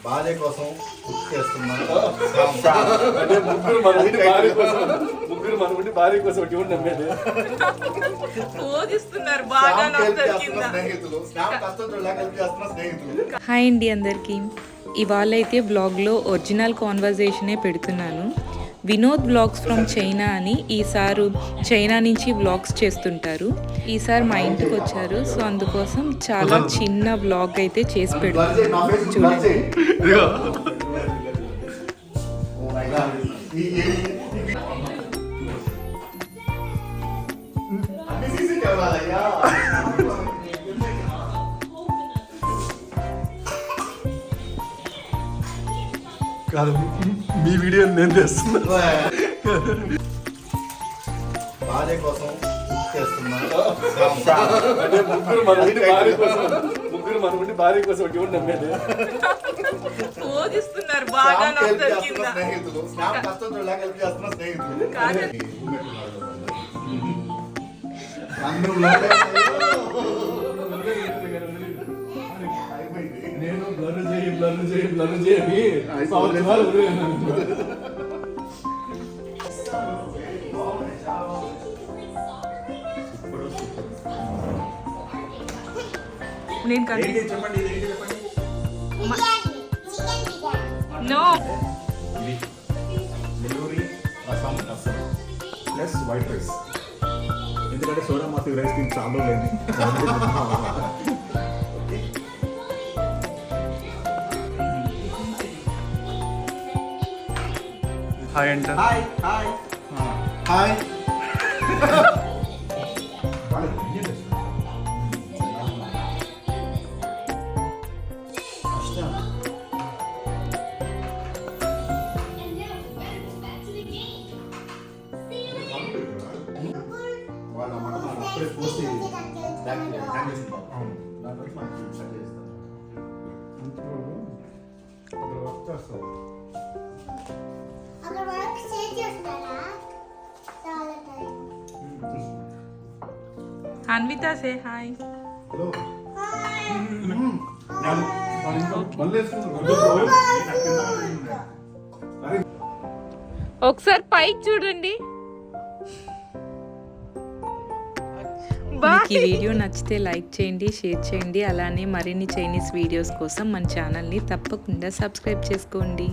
భార్య కోసం కుక్ చేస్తున్నా అంటే ముగ్గురు మన ఉండి భార్య కోసం ఒకటి ఉండి నమ్మేది పోదిస్తున్నారు బాగా స్నేహితులు స్నాప్ కష్టంతో హెల్ప్ చేస్తున్న స్నేహితులు. హాయ్ అండి అందరికీ. ఇవాళ అయితే బ్లాగ్లో ఒరిజినల్ కాన్వర్జేషనే పెడుతున్నాను. వినోద్ బ్లాగ్స్ ఫ్రమ్ చైనా అని ఈసారి చైనా నుంచి బ్లాగ్స్ చేస్తుంటారు. ఈసారి మా ఇంటికి వచ్చారు, సో అందుకోసం చాలా చిన్న బ్లాగ్ అయితే చేసి పెడుతున్నాను చూడండి. కాదు మీ వీడియో నేను చేస్తున్నా. భార్య కోసం కుక్ చేస్తున్నా అంటే ముగ్గురు మన ఉండి భార్య కోసం ఒకటి ఉండి నమ్మేది పోదిస్తున్నారు బాగా స్నేహితులు స్నాప్ కష్టంతో హెల్ప్ చేస్తున్న స్నేహితులు. నేను బ్లర్ చేయి నేను నో ప్లస్ వైట్ రైస్, ఎందుకంటే సోడా మాఫీ రైస్ దీనికి చాలా లేదు. హాయ్ అంట. హాయ్ హాయ్ హాయ్ వాళ్ళ మటన్ అప్పుడే పోసి హ్యాండ్ చేస్తుంటారు. దాని బట్టి మనకి సెట్ చేస్తారు. Anvitha say hi. ఒకసారి పైకి చూడండి. మీకు ఈ వీడియో నచ్చితే లైక్ చేయండి, షేర్ చేయండి. అలానే మరిన్ని చైనీస్ వీడియోస్ కోసం మన ఛానల్ని తప్పకుండా సబ్స్క్రైబ్ చేసుకోండి.